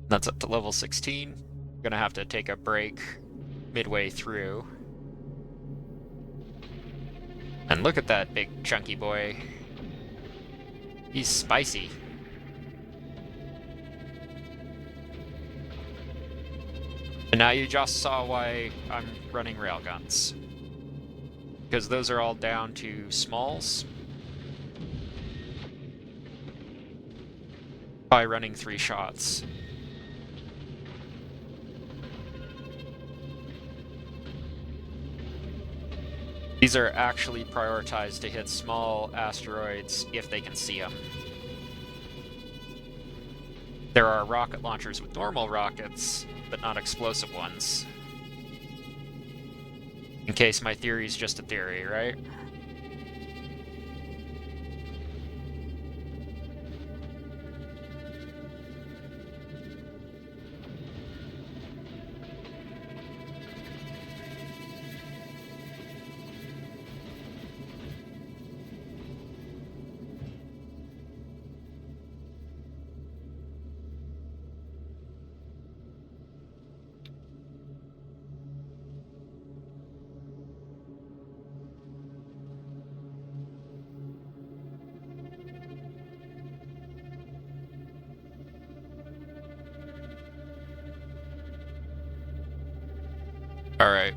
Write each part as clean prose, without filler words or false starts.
That's up to level 16. I'm gonna have to take a break midway through. And look at that big chunky boy. He's spicy. And now you just saw why I'm running railguns. Because those are all down to smalls. By running 3 shots. These are actually prioritized to hit small asteroids if they can see them. There are rocket launchers with normal rockets, but not explosive ones. In case my theory is just a theory, right? Alright.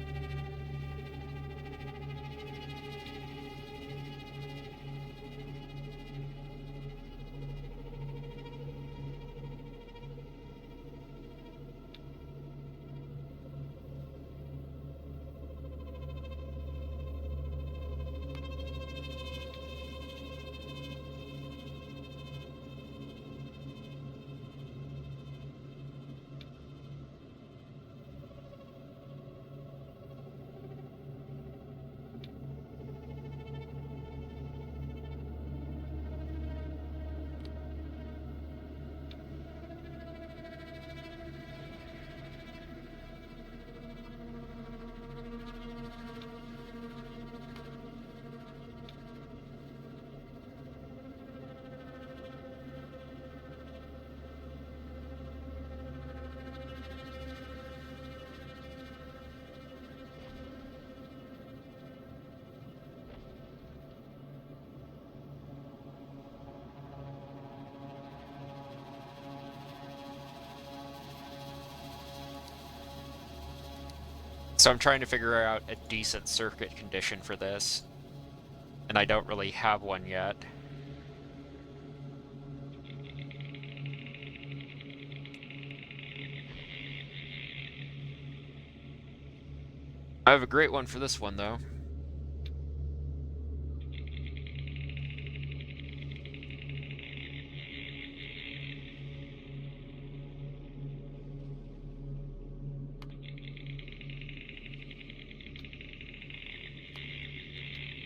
So I'm trying to figure out a decent circuit condition for this. And I don't really have one yet. I have a great one for this one, though.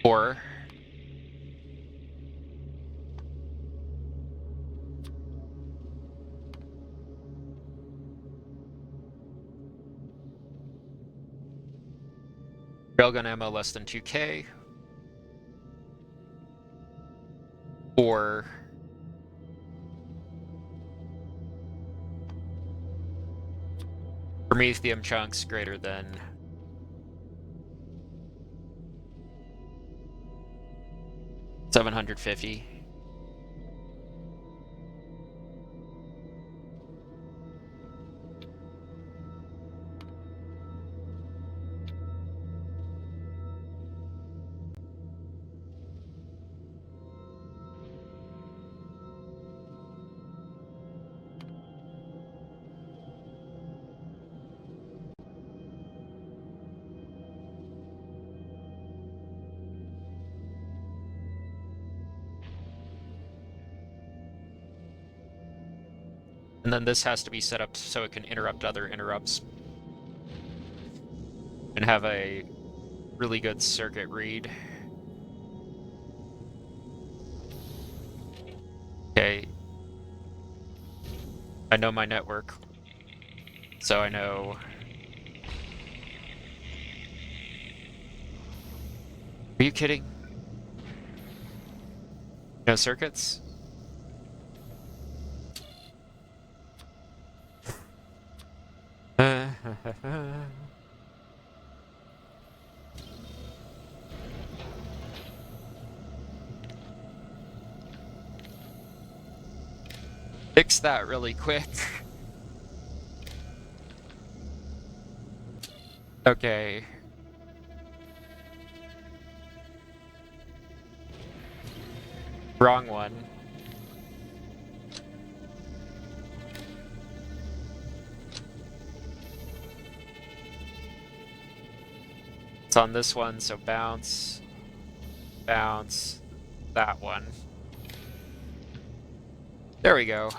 Or railgun ammo less than 2k. Or Prometheium chunks greater than 750. And then this has to be set up so it can interrupt other interrupts. And have a really good circuit read. Okay. I know my network. So I know... Are you kidding? No circuits? Fix that really quick. Okay. Wrong one. It's on this one, so bounce, bounce, that one. There we go.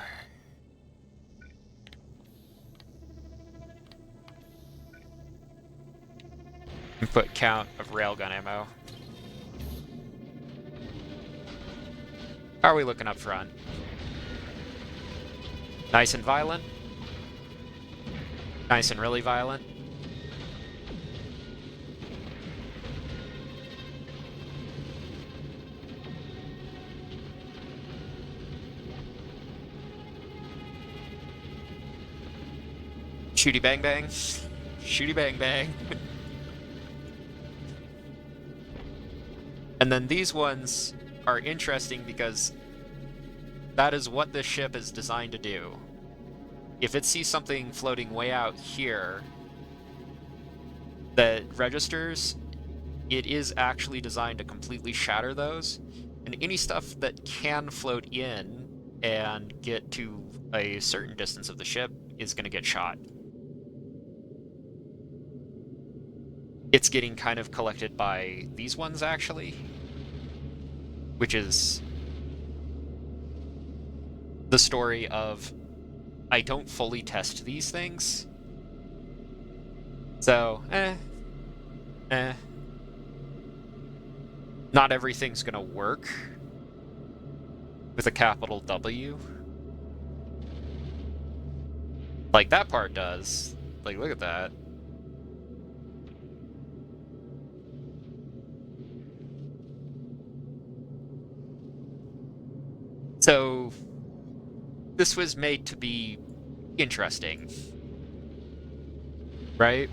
Input count of railgun ammo. How are we looking up front? Nice and violent? Nice and really violent? Shooty bang bang. Shooty bang bang. And then these ones are interesting because that is what this ship is designed to do. If it sees something floating way out here that registers, it is actually designed to completely shatter those. And any stuff that can float in and get to a certain distance of the ship is going to get shot. It's getting kind of collected by these ones, actually, which is the story of I don't fully test these things. So, not everything's gonna work with a capital W. Like, that part does. Like, look at that. So, this was made to be interesting, right?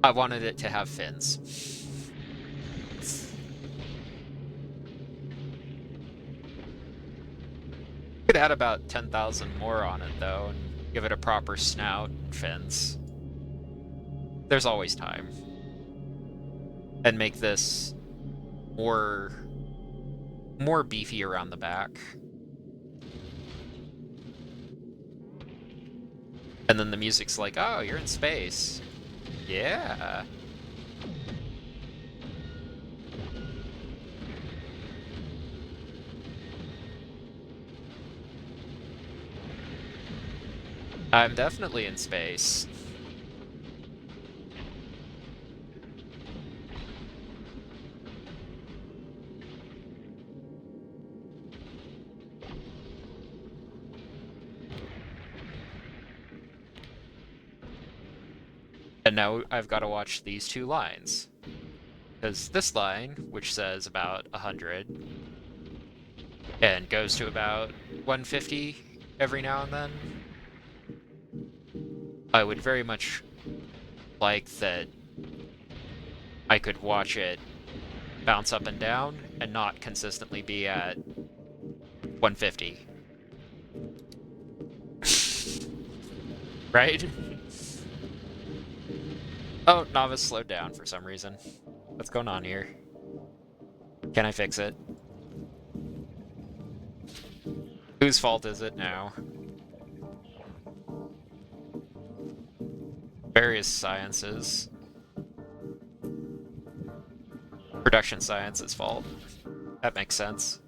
I wanted it to have fins. Could add about 10,000 more on it, though, and give it a proper snout and fins. There's always time. And make this more beefy around the back. And then the music's like, oh, you're in space. Yeah. I'm definitely in space. And now I've got to watch these two lines. Because this line, which says about 100, and goes to about 150 every now and then, I would very much like that I could watch it bounce up and down and not consistently be at 150. Right? Oh, Novice slowed down for some reason. What's going on here? Can I fix it? Whose fault is it now? Various sciences. Production science's fault. That makes sense.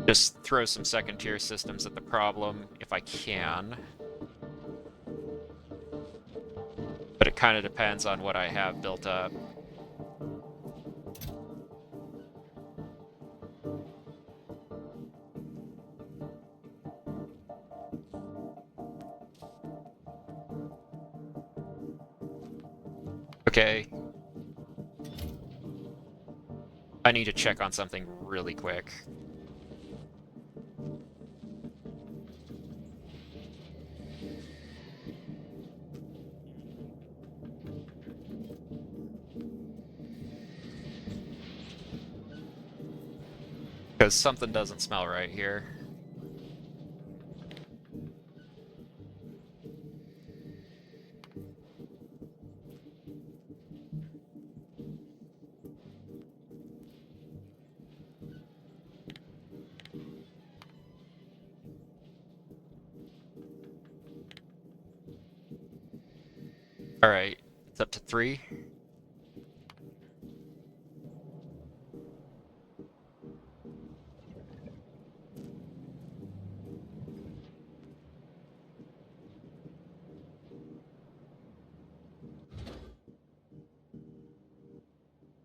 Just throw some second-tier systems at the problem if I can. But it kind of depends on what I have built up. Okay. I need to check on something really quick. Because something doesn't smell right here. Alright, it's up to 3.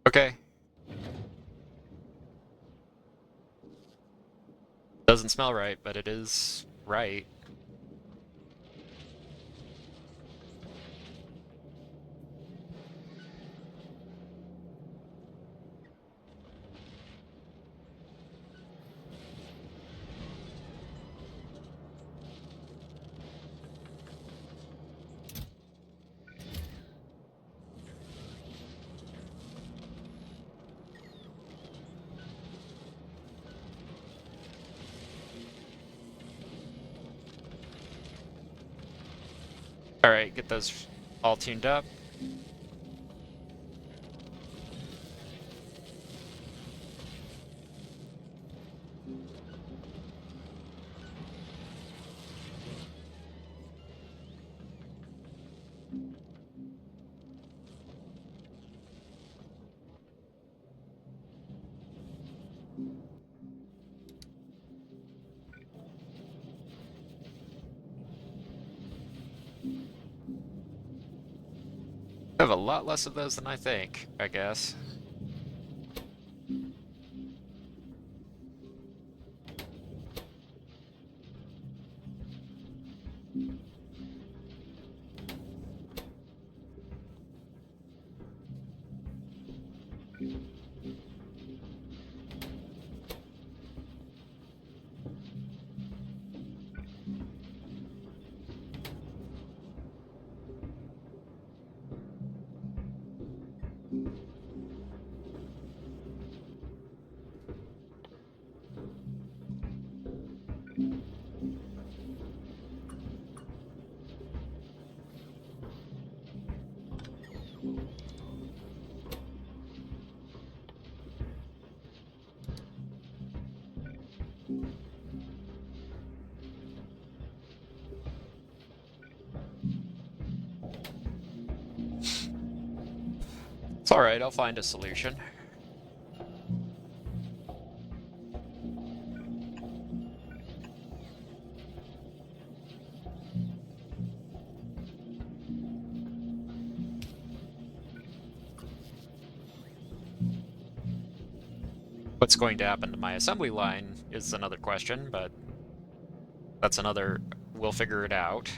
Okay. Doesn't smell right, but it is right. Alright, get those all tuned up. I have a lot less of those than I think, I guess. It's alright, I'll find a solution. What's going to happen to my assembly line is another question, but that's another... we'll figure it out.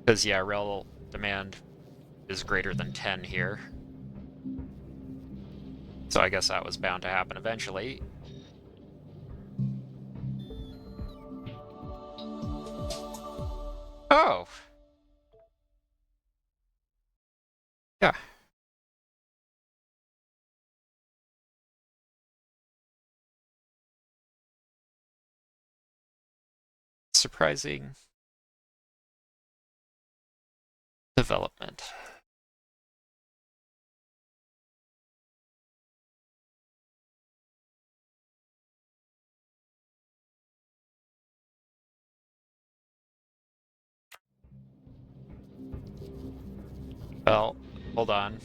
Because, yeah, rail demand is greater than 10 here. So I guess that was bound to happen eventually. Oh! Yeah. Surprising development. Well, hold on.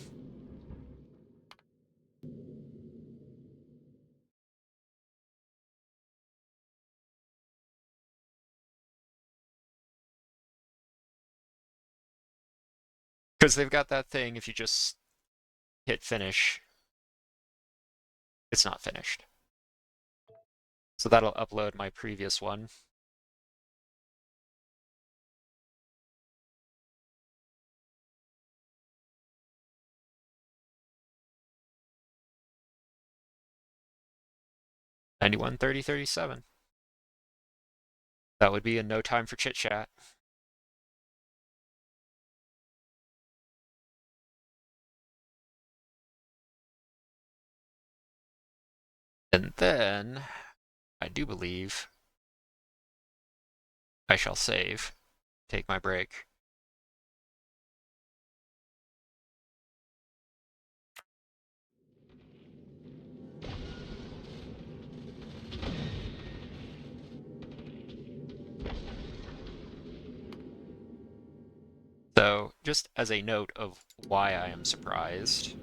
Because they've got that thing, if you just hit finish, it's not finished. So that'll upload my previous one. 91, 30, 37. That would be in no time for chit chat. And then, I do believe I shall save, take my break. So, just as a note of why I am surprised,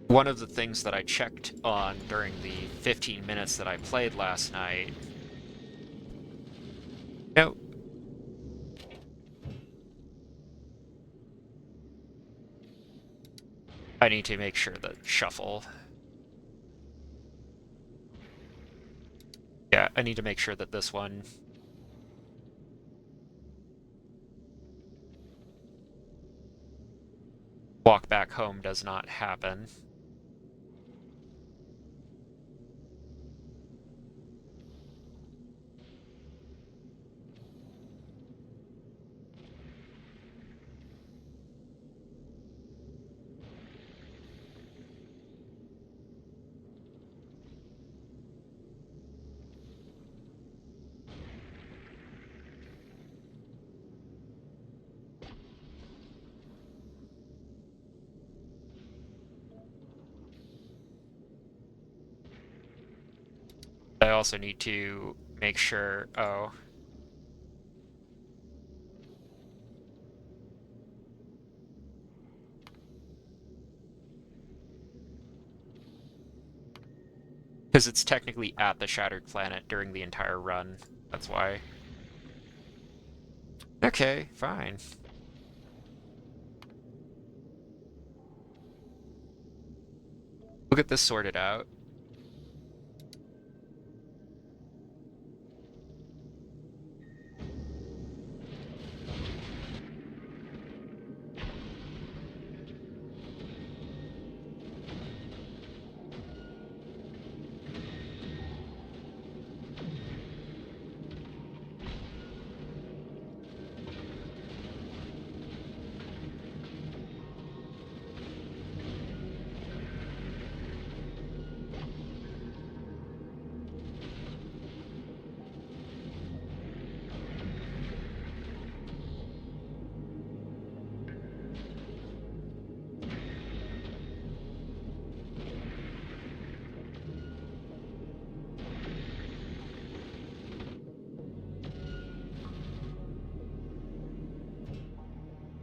one of the things that I checked on during the 15 minutes that I played last night, no, I need to make sure that shuffle. Yeah, I need to make sure that this one walk back home does not happen. I also need to make sure, oh, because it's technically at the Shattered Planet during the entire run. That's why. Okay, fine. We'll get this sorted out.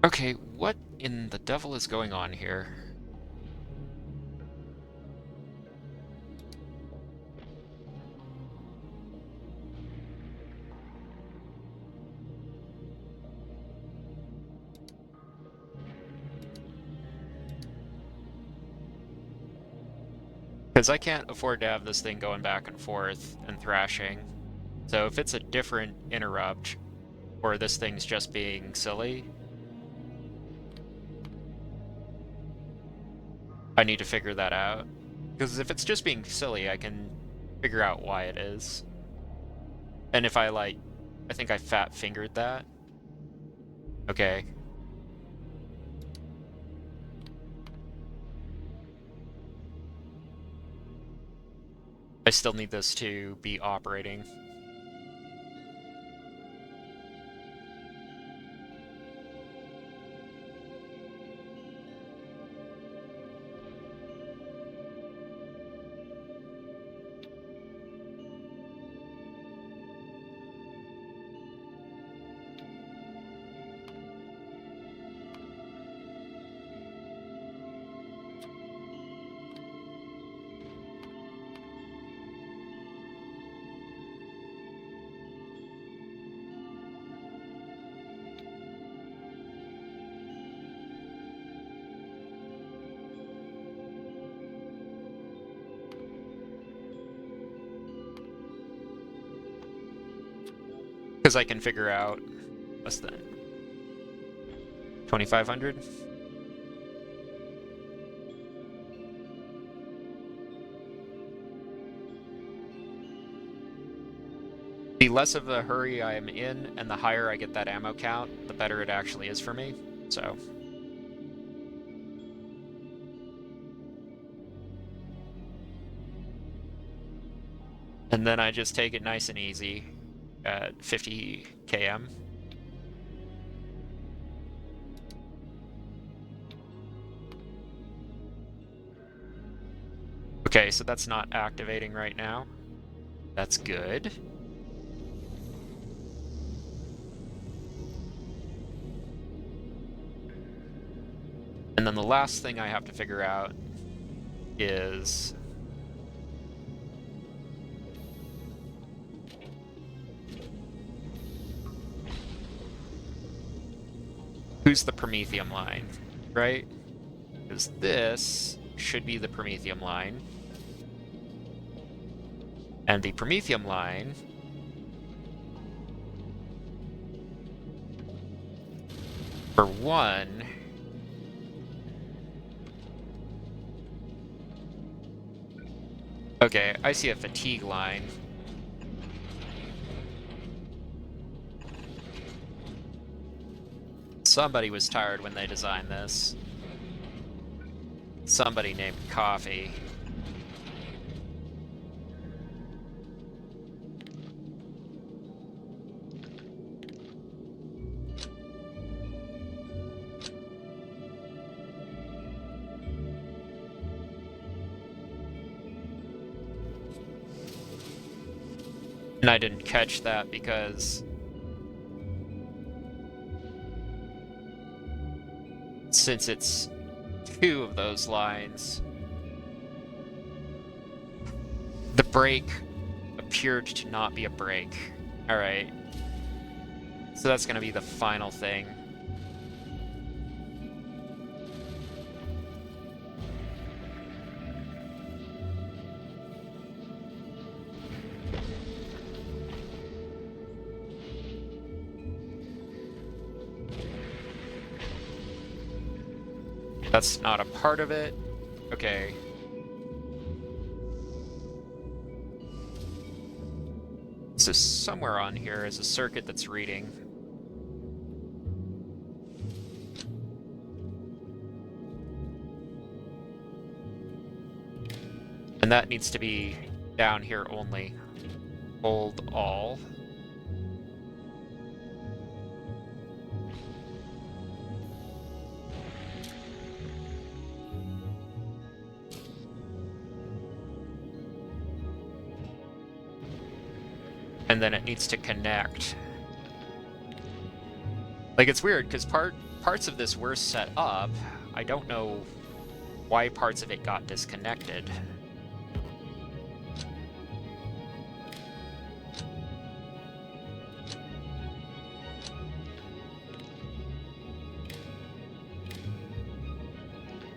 Okay, what in the devil is going on here? Because I can't afford to have this thing going back and forth and thrashing. So if it's a different interrupt, or this thing's just being silly, I need to figure that out. Because if it's just being silly, I can figure out why it is. And if I think I fat-fingered that. Okay. I still need this to be operating. Because I can figure out, what's that? 2,500? The less of a hurry I am in, and the higher I get that ammo count, the better it actually is for me, so... And then I just take it nice and easy at 50 km. Okay, so that's not activating right now. That's good. And then the last thing I have to figure out is... who's the Prometheium line, right? Because this should be the Prometheium line. And the Prometheium line... for one... Okay, I see a fatigue line. Somebody was tired when they designed this. Somebody named Coffee. And I didn't catch that because... since it's two of those lines, the break appeared to not be a break. Alright. So that's gonna be the final thing. That's not a part of it. Okay. So somewhere on here is a circuit that's reading. And that needs to be down here only. Hold all. And then it needs to connect. Like, it's weird, because parts of this were set up. I don't know why parts of it got disconnected.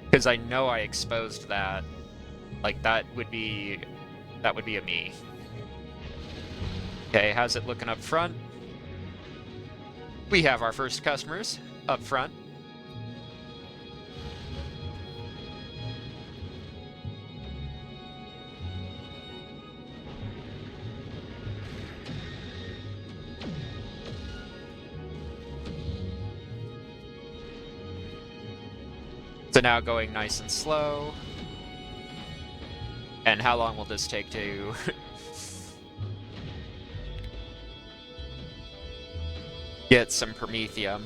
Because I know I exposed that. Like, that would be a me. Okay, how's it looking up front? We have our first customers up front. So now going nice and slow. And how long will this take to... get some Prometheium?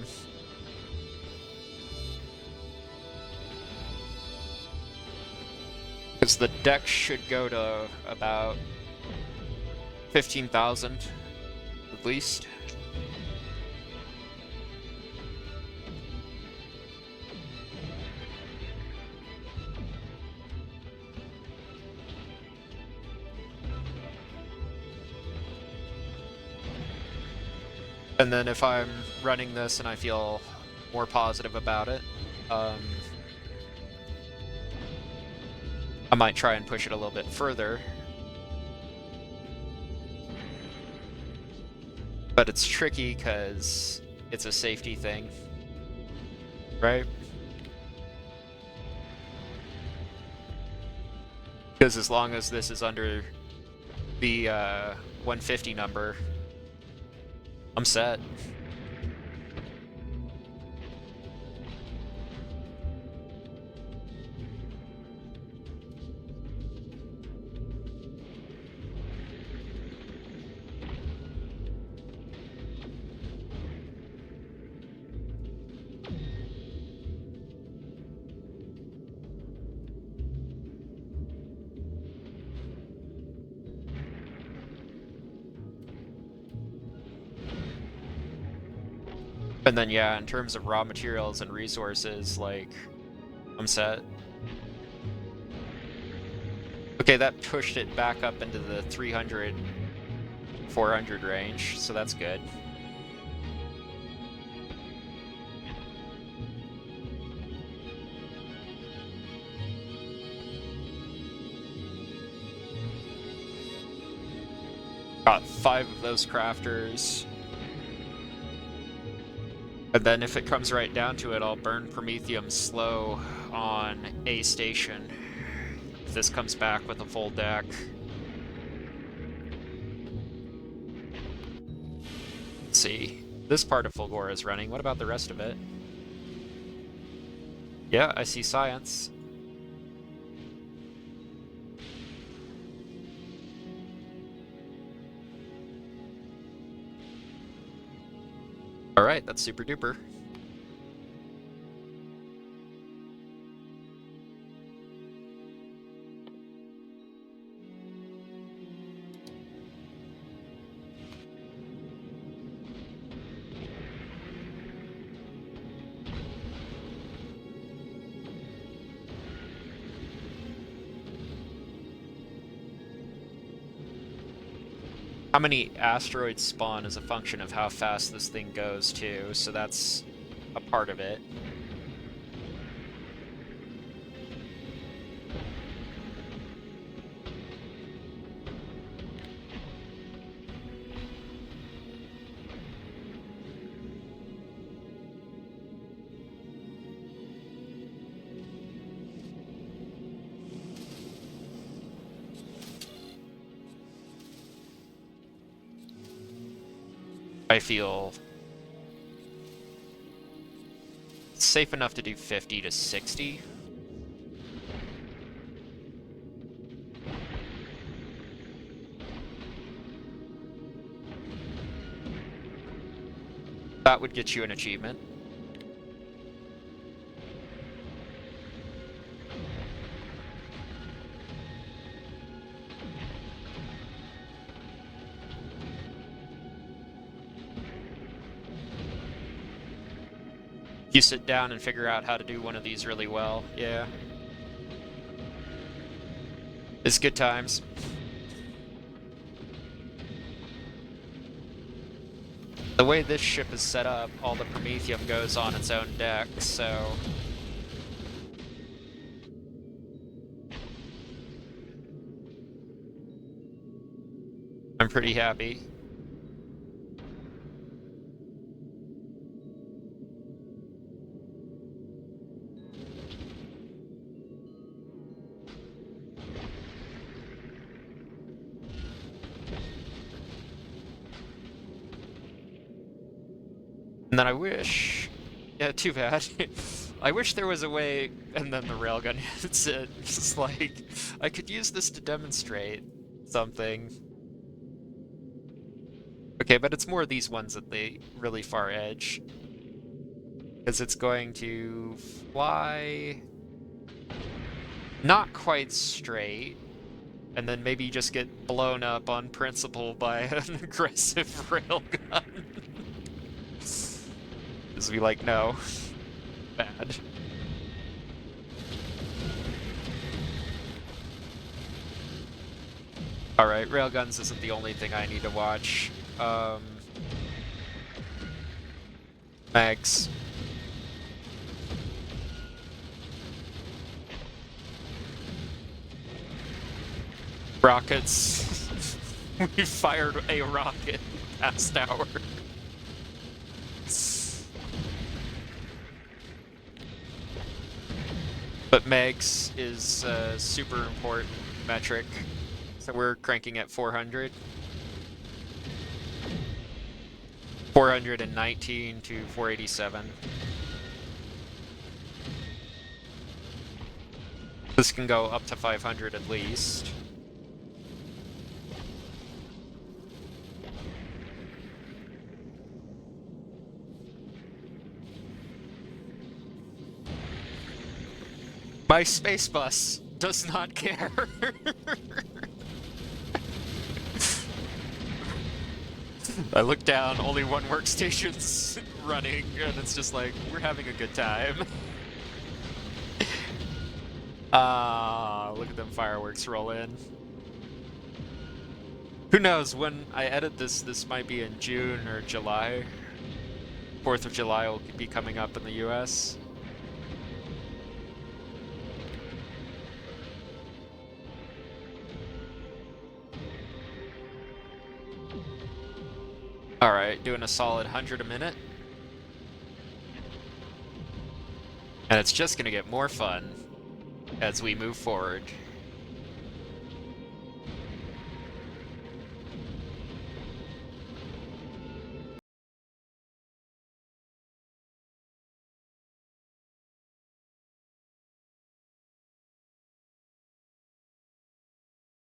Because the deck should go to about 15,000 at least. And then if I'm running this and I feel more positive about it, I might try and push it a little bit further. But it's tricky because it's a safety thing, right? Because as long as this is under the 150 number, I'm set. And then, yeah, in terms of raw materials and resources, like, I'm set. Okay, that pushed it back up into the 300, 400 range, so that's good. Got 5 of those crafters. And then if it comes right down to it, I'll burn Prometheium slow on A station. If this comes back with a full deck. Let's see. This part of Fulgora is running. What about the rest of it? Yeah, I see science. Alright, that's super duper. How many asteroids spawn is a function of how fast this thing goes, too, so that's a part of it. I feel safe enough to do 50 to 60. That would get you an achievement. You sit down and figure out how to do one of these really well. Yeah. It's good times. The way this ship is set up, all the Prometheium goes on its own deck, so... I'm pretty happy. And then I wish... Yeah, too bad. I wish there was a way... And then the railgun hits it. It's like, I could use this to demonstrate something. Okay, but it's more these ones at the really far edge. Because it's going to fly... Not quite straight. And then maybe just get blown up on principle by an aggressive railgun. Just be like, no. Bad. Alright, railguns isn't the only thing I need to watch. Mags. Rockets. We fired a rocket past hour. But Megs is a super important metric. So we're cranking at 400. 419 to 487. This can go up to 500 at least. My space bus does not care. I look down, only one workstation's running, and it's just like, we're having a good time. Look at them fireworks roll in. Who knows, when I edit this might be in June or July. 4th of July will be coming up in the US. Alright, doing a solid 100 a minute. And it's just gonna get more fun as we move forward.